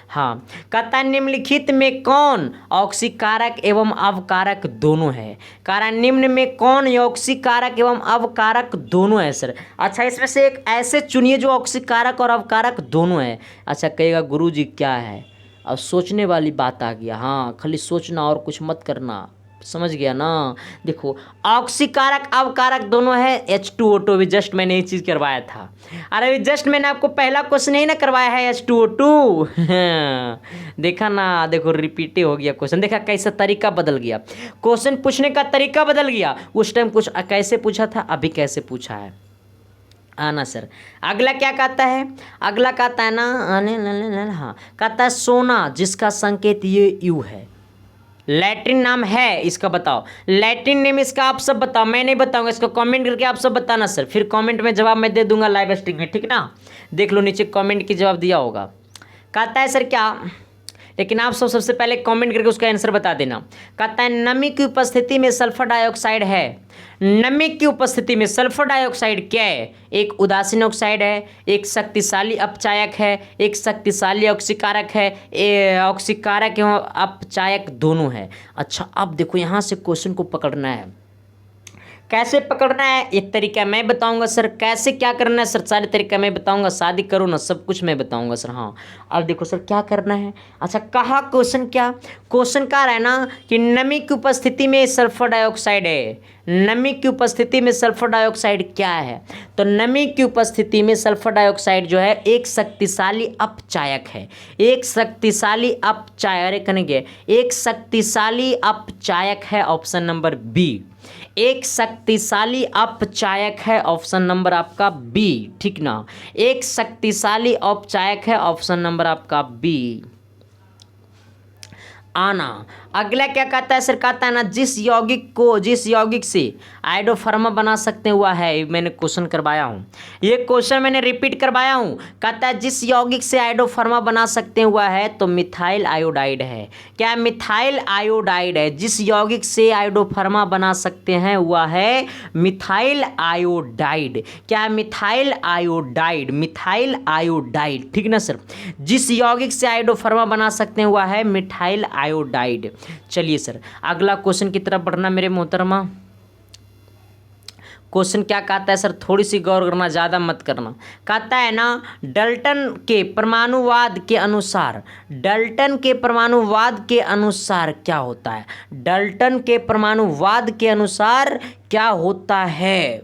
हाँ, कहता है निम्नलिखित में कौन ऑक्सीकारक एवं अवकारक दोनों है। कारण निम्न में कौन ऑक्सीकारक एवं अवकारक दोनों है सर। अच्छा इसमें से एक ऐसे चुनिए जो ऑक्सीकारक और अवकारक दोनों है। अच्छा कहेगा गुरुजी क्या है, अब सोचने वाली बात आ गया। हाँ खाली सोचना और कुछ मत करना, समझ गया ना। देखो ऑक्सीकारक अवकारक दोनों है H2O2, भी जस्ट मैंने ये चीज़ करवाया था। अरे जस्ट मैंने आपको पहला क्वेश्चन ही ना करवाया है H2O2 देखा ना, देखो रिपीट हो गया क्वेश्चन, देखा कैसा तरीका बदल गया, क्वेश्चन पूछने का तरीका बदल गया। उस टाइम कुछ कैसे पूछा था, अभी कैसे पूछा है। आना सर। अगला क्या कहता है, अगला कहता है ना हाँ, कहता है सोना जिसका संकेत ये यू है, लैटिन नाम है इसका, बताओ लैटिन नेम इसका आप सब बताओ, मैं नहीं बताऊंगा, इसको कमेंट करके आप सब बताना सर, फिर कमेंट में जवाब मैं दे दूंगा लाइव स्ट्रीम में, ठीक ना। देख लो नीचे कमेंट की जवाब दिया होगा। कहता है सर क्या, लेकिन आप सब सबसे पहले कमेंट करके उसका आंसर बता देना। कहता है नमी की उपस्थिति में सल्फर डाइऑक्साइड है, नमी की उपस्थिति में सल्फर डाइऑक्साइड क्या है, एक उदासीन ऑक्साइड है, एक शक्तिशाली अपचायक है, एक शक्तिशाली ऑक्सीकारक है, ऑक्सीकारक एवं अपचायक दोनों है। अच्छा अब देखो यहाँ से क्वेश्चन को पकड़ना है, कैसे पकड़ना है एक तरीका मैं बताऊंगा सर, कैसे क्या करना है सर सारे तरीका मैं बताऊंगा, शादी करो ना सब कुछ मैं बताऊंगा सर। हाँ अब देखो सर क्या करना है। अच्छा कहा क्वेश्चन क्या, क्वेश्चन कह रहा है ना कि नमी की उपस्थिति में सल्फर डाइऑक्साइड है, नमी की उपस्थिति में सल्फर डाइऑक्साइड क्या है, तो नमी की उपस्थिति में सल्फर डाइऑक्साइड जो है एक शक्तिशाली अपचायक है, एक शक्तिशाली अपचायक, अरे कनेंगे एक शक्तिशाली अपचायक है, ऑप्शन नंबर बी, एक शक्तिशाली अपचायक है, ऑप्शन नंबर आपका बी, ठीक ना, एक शक्तिशाली अपचायक है, ऑप्शन नंबर आपका बी आना। अगला क्या कहता है सर, कहता है ना जिस यौगिक से आयोडोफर्मा बना सकते हुआ है, मैंने क्वेश्चन करवाया हूँ, ये क्वेश्चन मैंने रिपीट करवाया हूँ। कहता है जिस यौगिक से आयोडोफर्मा बना सकते हुआ है तो मिथाइल आयोडाइड है, क्या है मिथाइल आयोडाइड है, जिस यौगिक से आयोडोफर्मा बना सकते हैं हुआ है मिथाइल आयोडाइड, क्या है मिथाइल आयोडाइड, मिथाइल आयोडाइड, ठीक ना सर, जिस यौगिक से आयोडोफर्मा बना सकते हुआ है मिथाइल आयोडाइड। चलिए सर अगला क्वेश्चन की तरफ बढ़ना मेरे मोहतरमा। क्वेश्चन क्या कहता है सर, थोड़ी सी गौर करना, ज़्यादा मत करना। कहता है ना डाल्टन के परमाणुवाद के अनुसार, डाल्टन के परमाणुवाद के अनुसार क्या होता है, डाल्टन के परमाणुवाद के अनुसार क्या होता है,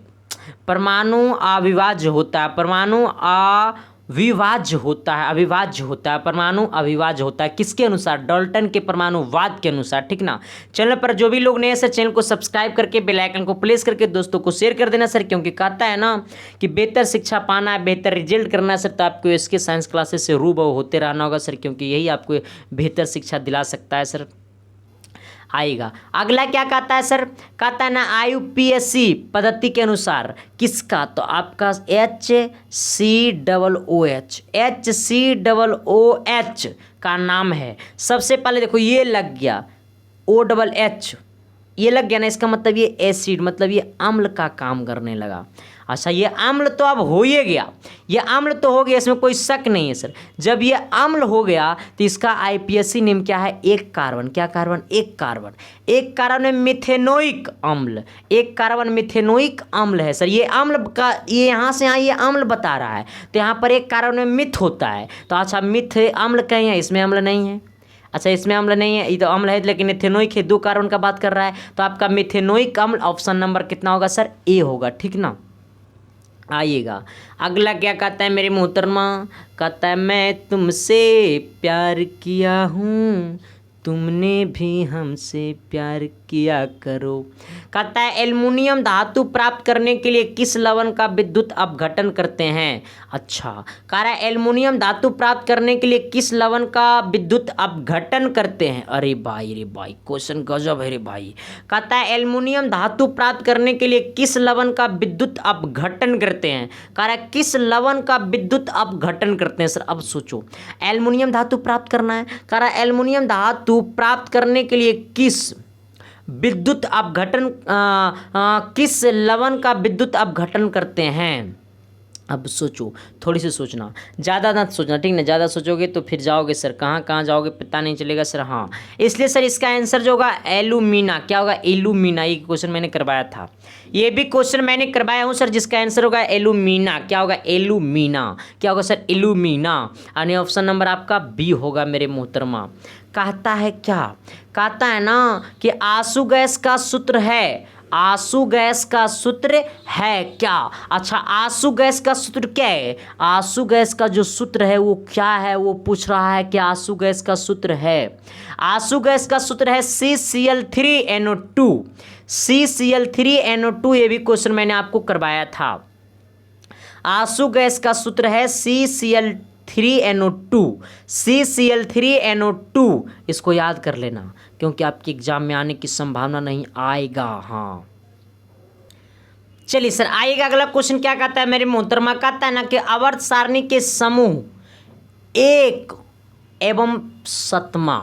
परमाणु अविभाज्य होता है, परमाणु अविभाज्य होता है, अविभाज्य होता है, परमाणु अविभाज्य होता है, किसके अनुसार, डाल्टन के परमाणुवाद के अनुसार, ठीक ना। चैनल पर जो भी लोग नए सर चैनल को सब्सक्राइब करके बेल आइकन को प्रेस करके दोस्तों को शेयर कर देना सर, क्योंकि कहता है ना कि बेहतर शिक्षा पाना है, बेहतर रिजल्ट करना है सर, तो आपको इसके साइंस क्लासेस से रूबरू होते रहना होगा सर, क्योंकि यही आपको बेहतर शिक्षा दिला सकता है सर, आएगा। अगला क्या कहता है सर, कहता है ना IUPAC पद्धति के अनुसार किसका, तो आपका HCOOH का नाम है। सबसे पहले देखो ये लग गया OH, ये लग गया ना, इसका मतलब ये एसिड, मतलब ये अम्ल का काम करने लगा। अच्छा ये अम्ल तो अब हो ही गया, ये अम्ल तो हो गया, इसमें कोई शक नहीं है सर। जब ये अम्ल हो गया तो इसका IPAC नेम क्या है, एक कार्बन, क्या कार्बन, एक कार्बन, एक कार्बन में मिथेनोइक अम्ल, एक कार्बन मिथेनोइक अम्ल है सर। ये अम्ल का ये यहाँ से यहाँ ये अम्ल बता रहा है, तो यहाँ पर एक कार्बन में मिथ होता है, तो अच्छा मिथ अम्ल कहीं है, इसमें अम्ल नहीं है। अच्छा इसमें अम्ल नहीं है, ये तो अम्ल है लेकिन मिथेनोइक है, दो कार्बन का बात कर रहा है, तो आपका मिथेनोइक अम्ल ऑप्शन नंबर कितना होगा सर, ए होगा, ठीक ना। आइएगा अगला क्या कहता है मेरे मोहतरमा, कहता है मैं तुमसे प्यार किया हूँ, तुमने भी हमसे प्यार किया करो। कहता है एल्युमिनियम धातु प्राप्त करने के लिए किस लवण का विद्युत अपघटन करते हैं। अच्छा कह रहा है एल्युमिनियम धातु प्राप्त करने के लिए किस लवण का विद्युत अपघटन करते हैं। अरे भाई क्वेश्चन गजब है रे भाई। कहता है एल्युमिनियम धातु प्राप्त करने के लिए किस लवण का विद्युत अपघटन करते हैं। कह रहा है किस लवण का विद्युत अपघटन करते हैं सर। अब सोचो एल्युमिनियम धातु प्राप्त करना है, कह रहा है एल्युमिनियम धातु प्राप्त करने के लिए किस विद्युत अपघटन किस लवण का विद्युत अपघटन करते हैं। अब सोचो, थोड़ी सी सोचना, ज़्यादा ना सोचना, ठीक ना, ज़्यादा सोचोगे तो फिर जाओगे सर कहाँ कहाँ जाओगे पता नहीं चलेगा सर। हाँ इसलिए सर इसका आंसर जो होगा एल्यूमिना, क्या होगा एल्यूमिना, ये क्वेश्चन मैंने करवाया था, ये भी क्वेश्चन मैंने करवाया हूँ सर, जिसका आंसर होगा एल्यूमिना, क्या होगा एल्यूमिना, क्या होगा सर एल्यूमिना, यानी ऑप्शन नंबर आपका बी होगा मेरे मोहतरमा। कहता है क्या, कहता है ना कि आंसू गैस का सूत्र है, आंसू गैस का सूत्र है क्या। अच्छा आंसू गैस का सूत्र क्या है, आंसू गैस का जो सूत्र है वो क्या है, वो पूछ रहा है कि आंसू गैस का सूत्र है, आंसू गैस का सूत्र है CCl3NO2, CCl3NO2, ये भी क्वेश्चन मैंने आपको करवाया था। आंसू गैस का सूत्र है CCl3NO2। CCl3NO2 इसको याद कर लेना, क्योंकि आपके एग्जाम में आने की संभावना नहीं आएगा। हाँ चलिए सर, आइएगा अगला क्वेश्चन। क्या कहता है मेरे मोहतरमा? कहता है ना कि आवर्त सारणी के समूह 1 एवं 7वां,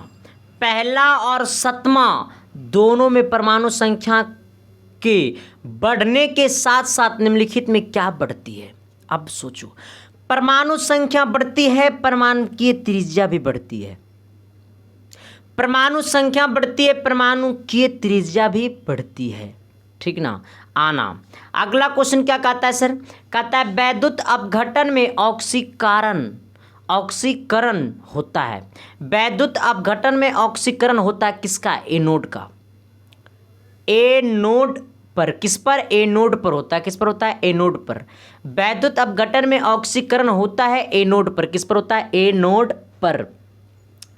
पहला और 7वां दोनों में परमाणु संख्या के बढ़ने के साथ साथ निम्नलिखित में क्या बढ़ती है? अब सोचो, परमाणु संख्या बढ़ती है, परमाणु की त्रिज्या भी बढ़ती है। परमाणु संख्या बढ़ती है, परमाणु की त्रिज्या भी बढ़ती है, ठीक ना? आना अगला क्वेश्चन क्या कहता है सर? कहता है वैद्युत अपघटन में ऑक्सीकरण होता है। वैद्युत अपघटन में ऑक्सीकरण होता है किसका? एनोड का। एनोड पर, किस पर? एनोड पर होता है। किस पर होता है? एनोड पर। वैद्युत अपघटन में ऑक्सीकरण होता है एनोड पर। किस पर होता है? एनोड पर।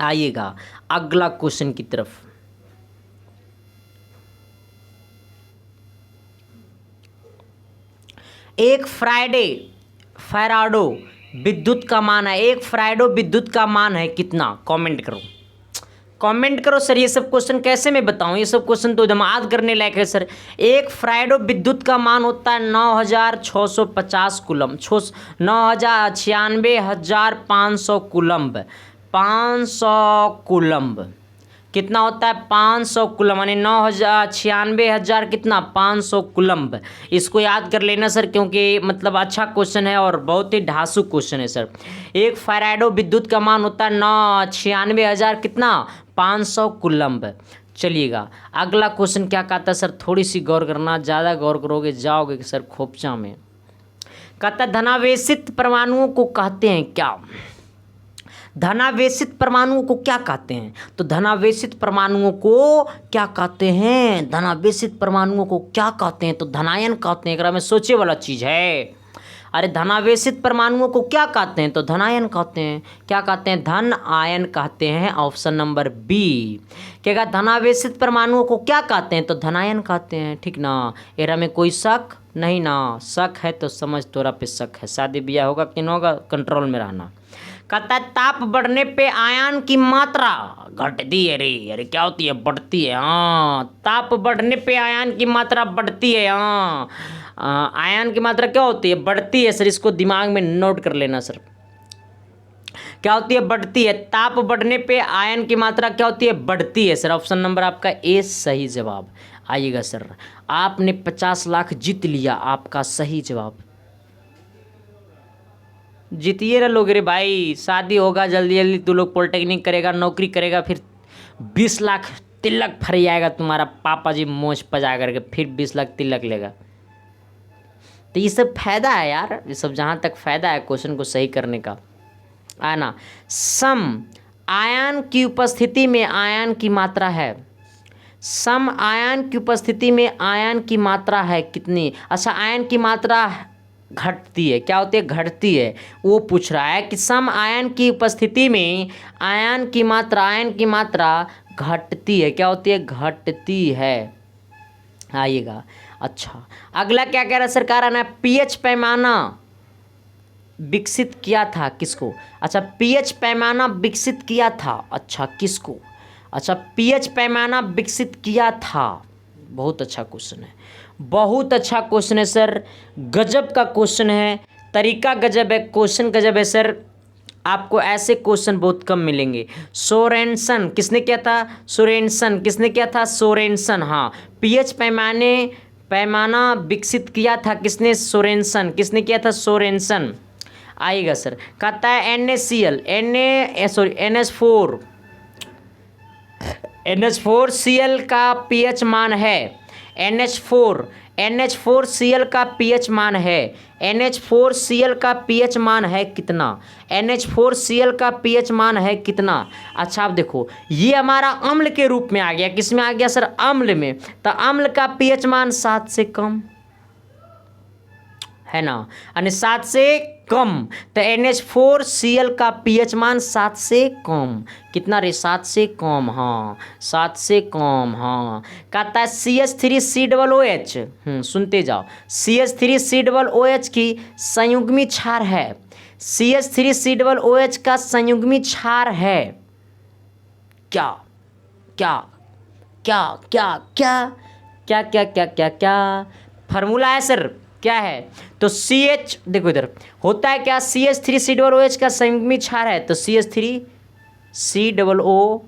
आइएगा अगला क्वेश्चन की तरफ। एक फैराडो विद्युत का मान है। एक फैराडो विद्युत का मान है कितना? कमेंट करो, कमेंट करो सर। ये सब क्वेश्चन कैसे मैं बताऊं? ये सब क्वेश्चन तो दिमाग करने लायक है सर। एक फैराडो विद्युत का मान होता है 9650 कूलम्ब, 9,96,500 कूलम्ब। 500 कूलम्ब कितना होता है? 500 कूलम्ब, यानी 9,96,000 कितना? 500 कूलम्ब। इसको याद कर लेना सर, क्योंकि मतलब अच्छा क्वेश्चन है और बहुत ही ढासू क्वेश्चन है सर। एक फैराडो विद्युत का मान होता है 96,000 कितना? 500 कूलम्ब। चलिएगा अगला क्वेश्चन क्या कहता है सर? थोड़ी सी गौर करना, ज़्यादा गौर करोगे जाओगे सर खोपचा में। कहता है धनावेशित परमाणुओं को कहते हैं क्या? धनावेशित परमाणुओं को क्या कहते हैं? तो धनावेशित परमाणुओं को क्या कहते हैं? धनावेशित परमाणुओं को क्या कहते हैं? तो धनायन कहते हैं। एकरा में सोचे वाला चीज है। अरे धनावेशित परमाणुओं को क्या कहते हैं? तो धनायन कहते हैं। क्या कहते हैं? धन आयन कहते हैं। Option number B. क्या धनावेशित परमाणुओं को क्या कहते हैं? तो धनायन कहते हैं, ठीक ना? एरा में कोई शक नहीं ना? शक है तो समझ तोरा पे शक है। शादी ब्याह होगा कि नहीं होगा, कंट्रोल में रहना। कहता है ताप बढ़ने पे आयन की मात्रा घटती है। अरे क्या होती है? बढ़ती है। हाँ, ताप बढ़ने पे आयन की मात्रा बढ़ती है। हाँ, आयन की मात्रा क्या होती है? बढ़ती है सर। इसको दिमाग में नोट कर लेना सर। क्या होती है? बढ़ती है। ताप बढ़ने पे आयन की मात्रा क्या होती है? बढ़ती है सर। ऑप्शन नंबर आपका ए सही जवाब। आइएगा सर, आपने 50 लाख जीत लिया। आपका सही जवाब। जीतिए ना लोग रे भाई। शादी होगा जल्दी जल्दी, तू लोग पॉलिटेक्निक करेगा, नौकरी करेगा, फिर 20 लाख तिलक फरियाएगा तुम्हारा पापा जी मोछ पजा करके, फिर 20 लाख तिलक लेगा। तो ये सब फायदा है यार, ये सब जहाँ तक फायदा है क्वेश्चन को सही करने का। आना सम आयन की उपस्थिति में आयन की मात्रा है। सम आयन की उपस्थिति में आयन की मात्रा है कितनी? अच्छा, आयन की मात्रा घटती है। क्या होती है? घटती है। वो पूछ रहा है कि सम आयन की उपस्थिति में आयन की मात्रा घटती है। क्या होती है? घटती है। आइएगा। अच्छा, अगला क्या कह रहा है सरकार? आना पीएच पैमाना विकसित किया था किसको? अच्छा, पीएच पैमाना विकसित किया था। अच्छा, किसको? अच्छा, पीएच पैमाना विकसित किया था। बहुत अच्छा क्वेश्चन है, बहुत अच्छा क्वेश्चन है सर। गजब का क्वेश्चन है, तरीका गजब है, क्वेश्चन गजब है सर। आपको ऐसे क्वेश्चन बहुत कम मिलेंगे। सोरेनसन किसने किया था? सोरेनसन किसने किया था? सोरेनसन। हाँ, पीएच पैमाना विकसित किया था किसने? सोरेनसन। किसने किया था? सोरेनसन। आएगा सर। कहता है NH4Cl का पीएच मान है। NH4Cl का पीएच मान है। NH4Cl का पीएच मान है कितना? NH4Cl का पीएच मान है कितना? अच्छा, आप देखो, ये हमारा अम्ल के रूप में आ गया। किस में आ गया सर? अम्ल में। तो अम्ल का पीएच मान 7 से कम है ना, यानी 7 से कम। तो NH4Cl का pH मान 7 से कम, कितना रे, 7 से कम, हाँ 7 से कम, हाँ। कहता है CH3COOH, सुनते जाओ, CH3COOH की संयुग्मी क्षार है, CH3COOH का संयुग्मी क्षार है क्या क्या क्या क्या क्या क्या क्या क्या क्या क्या फार्मूला है सर, क्या है? तो CH देखो इधर होता है क्या, CH3COOH का संयुग्मी क्षार है, तो CH3COO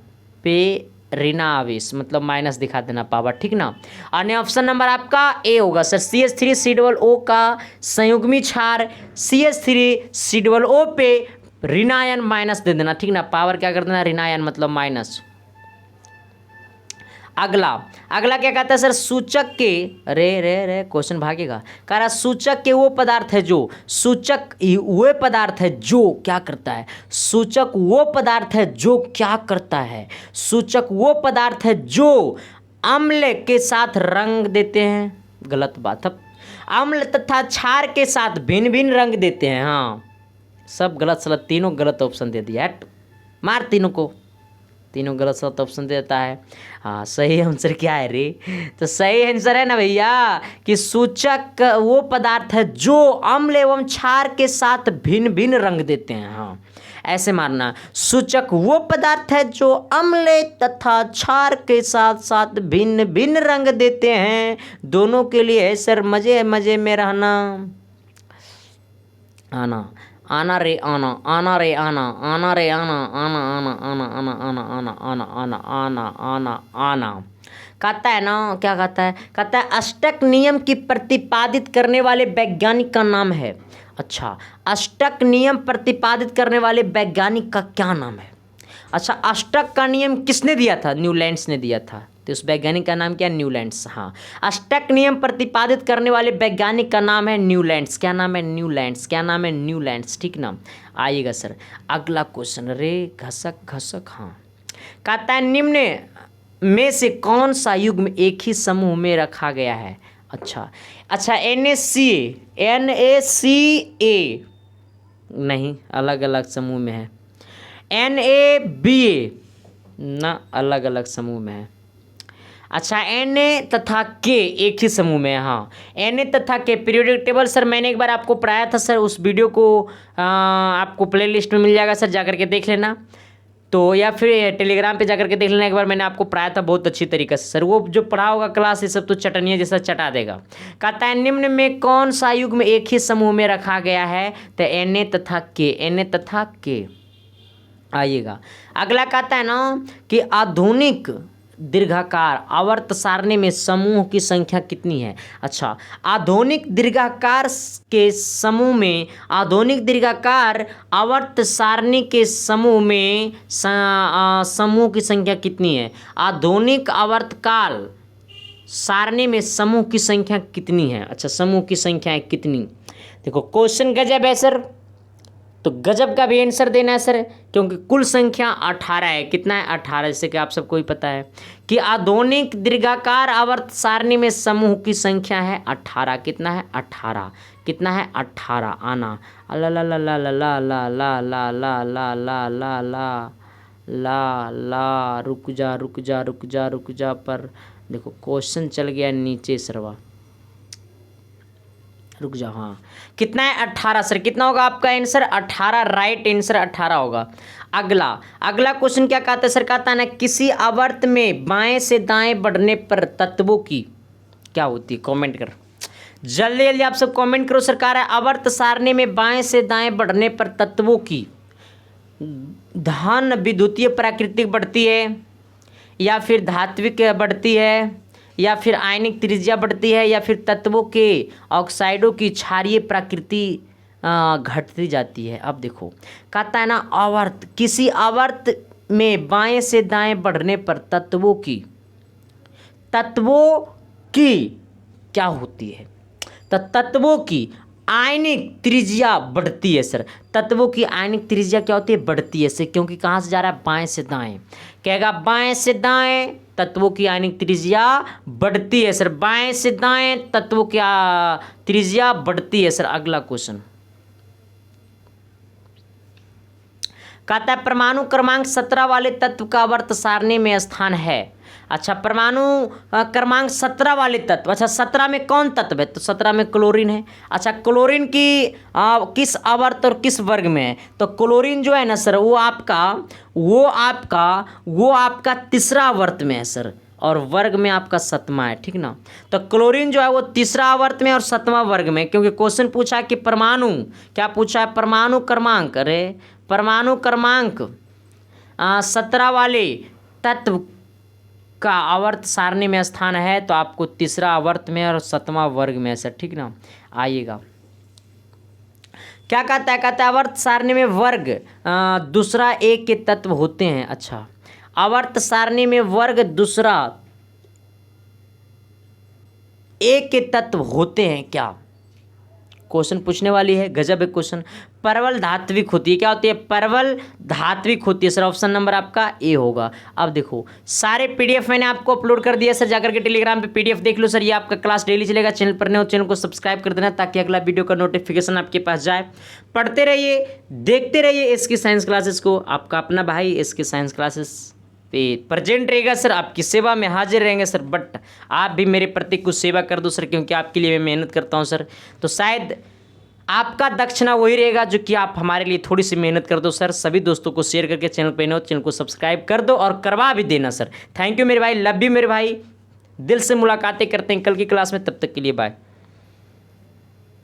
पे ऋण आवेश, मतलब माइनस दिखा देना पावर, ठीक ना। अन्य ऑप्शन नंबर आपका ए होगा सर, CH3COO का संयुग्मी क्षार CH3COO पे ऋणायन माइनस दे देना, ठीक ना, पावर क्या कर देना, ऋणायन मतलब माइनस। अगला अगला क्या कहता है सर, सूचक के, रे क्वेश्चन भागेगा, कह रहा सूचक के वो पदार्थ है जो, सूचक वो पदार्थ है जो क्या करता है, सूचक वो पदार्थ है जो क्या करता है, सूचक वो पदार्थ है जो अम्ल के साथ रंग देते हैं, गलत बात है, अम्ल तथा क्षार के साथ भिन्न भिन्न रंग देते हैं, हाँ सब गलत सलत, तीनों गलत ऑप्शन दे दिया, मार तीनों को, तीनों गलत सलत ऑप्शन देता है। हाँ सही आंसर क्या है रे, तो सही आंसर है ना भैया कि सूचक वो पदार्थ है जो अम्ल एवं क्षार के साथ भिन्न भिन्न रंग देते हैं, हाँ ऐसे मारना, सूचक वो पदार्थ है जो अम्ल तथा क्षार के साथ साथ भिन्न भिन्न रंग देते हैं, दोनों के लिए है सर मजे मजे में रहना, आना आना रे आना, आना रे आना, आना रे आना, आना आना आना आना आना आना आना आना आना आना आना। कहता है ना, क्या कहता है, कहता है अष्टक नियम की प्रतिपादित करने वाले वैज्ञानिक का नाम है, अच्छा अष्टक नियम प्रतिपादित करने वाले वैज्ञानिक का क्या नाम है, अच्छा अष्टक का नियम किसने दिया था, न्यूलैंड्स ने दिया था, तो उस वैज्ञानिक का नाम क्या है, न्यूलैंड्स, हाँ अष्टक नियम प्रतिपादित करने वाले वैज्ञानिक का नाम है न्यूलैंड्स, क्या नाम है, न्यूलैंड्स, क्या नाम है, न्यूलैंड्स, ठीक ना। आइएगा सर अगला क्वेश्चन, रे घसक घसक, हाँ कहता है निम्न में से कौन सा युग्म एक ही समूह में रखा गया है, अच्छा NaCA नहीं, अलग अलग समूह में है, NaBA ना अलग अलग समूह में है, अच्छा Na तथा K एक ही समूह में है, हाँ Na तथा K पीरियोडिक टेबल सर मैंने एक बार आपको पढ़ाया था सर, उस वीडियो को आपको प्लेलिस्ट में मिल जाएगा सर, जाकर के देख लेना, तो या फिर टेलीग्राम पे जाकर के देख लेना, एक बार मैंने आपको पढ़ाया था बहुत अच्छी तरीके से सर, वो जो पढ़ा होगा क्लास ये सब तो चटनिया जैसा चटा देगा। कहता है निम्न में कौन सा युग्म एक ही समूह में रखा गया है, तो Na तथा K, आइएगा अगला कहता है ना कि आधुनिक दीर्घाकार आवर्त सारणी में समूह की संख्या कितनी है, अच्छा आधुनिक दीर्घाकार के समूह में, आधुनिक दीर्घाकार आवर्त सारणी के समूह में समूह की संख्या कितनी है, आधुनिक आवर्तकाल सारणी में समूह की संख्या कितनी है, अच्छा समूह की संख्या है कितनी, देखो क्वेश्चन गजब है सर, तो गजब का भी आंसर देना है सर, क्योंकि कुल संख्या 18 है, कितना है 18, जैसे कि आप सबको ही पता है कि आधुनिक दीर्घाकार आवर्त सारणी में समूह की संख्या है 18, कितना है 18, कितना है 18, आना ला ला ला ला ला ला ला ला ला ला ला ला ला ला ला ला, रुक जा रुक जा रुक जा रुक जा, पर देखो क्वेश्चन चल गया नीचे सरवा, रुक जाओ, हाँ कितना है 18 सर, कितना होगा आपका आंसर 18, राइट आंसर 18 होगा। अगला क्वेश्चन क्या कहता है सर, कहता है ना किसी आवर्त में बाएं से दाएं बढ़ने पर तत्वों की क्या होती है, कमेंट कर जल्दी जल्दी आप सब कमेंट करो सर, कह रहा है आवर्त सारणी में बाएं से दाएं बढ़ने पर तत्वों की धन विद्युतीय प्राकृतिक बढ़ती है, या फिर धात्विक बढ़ती है, या फिर आयनिक त्रिज्या बढ़ती है, या फिर तत्वों के ऑक्साइडों की क्षारीय प्रकृति घटती जाती है। अब देखो कहता है ना आवर्त, किसी आवर्त में बाएं से दाएं बढ़ने पर तत्वों की क्या होती है, तो तत्वों की आयनिक त्रिज्या बढ़ती है सर। तत्वों की आयनिक त्रिज्या क्या होती है? बढ़ती है सर, क्योंकि कहाँ से जा रहा है? बाएं से दाएं। कहेगा बाएं से दाएं तत्वों की आयनिक त्रिज्या बढ़ती है सर। बाएं से दाएं तत्वों की त्रिज्या बढ़ती है सर। अगला क्वेश्चन कहता है परमाणु क्रमांक 17 वाले तत्व का आवर्त सारणी में स्थान है। अच्छा, परमाणु क्रमांक 17 वाले तत्व, अच्छा 17 में कौन तत्व है? तो 17 में क्लोरीन है। अच्छा, क्लोरीन की किस आवर्त और किस वर्ग में है? तो क्लोरीन जो है ना सर वो आपका तीसरा आवर्त में है सर, और वर्ग में आपका 7वां है, ठीक ना। तो क्लोरीन जो है वो तीसरा आवर्त में और 7वां वर्ग में, क्योंकि क्वेश्चन पूछा है कि परमाणु, क्या पूछा है? परमाणु क्रमांक, अरे परमाणु क्रमांक 17 वाले तत्व का आवर्त सारणी में स्थान है, तो आपको तीसरा आवर्त में और 7वां वर्ग में है सर, ठीक ना। आइएगा क्या कहता है? कहता है आवर्त सारणी में वर्ग दूसरा एक के तत्व होते हैं। अच्छा, आवर्त सारणी में वर्ग दूसरा एक के तत्व होते हैं क्या? क्वेश्चन पूछने वाली है, गजब है क्वेश्चन। परवल धात्विक होती है, क्या होती है? परवल धात्विक होती है सर। ऑप्शन नंबर आपका ए होगा। अब देखो सारे पीडीएफ मैंने आपको अपलोड कर दिया सर, जाकर के टेलीग्राम पे पीडीएफ देख लो सर। ये आपका क्लास डेली चलेगा। चैनल पर नए हो चैनल को सब्सक्राइब कर देना, ताकि अगला वीडियो का नोटिफिकेशन आपके पास जाए। पढ़ते रहिए, देखते रहिए इसकी साइंस क्लासेस को। आपका अपना भाई इसकी साइंस क्लासेस पे प्रेजेंट रहेगा सर, आपकी सेवा में हाजिर रहेंगे सर। बट आप भी मेरे प्रति कुछ सेवा कर दो सर, क्योंकि आपके लिए मैं मेहनत करता हूँ सर। तो शायद आपका दक्षिणा वही रहेगा जो कि आप हमारे लिए थोड़ी सी मेहनत कर दो सर। सभी दोस्तों को शेयर करके चैनल पे नए हो चैनल को सब्सक्राइब कर दो और करवा भी देना सर। थैंक यू मेरे भाई, लव यू मेरे भाई। दिल से मुलाकातें करते हैं कल की क्लास में, तब तक के लिए बाय।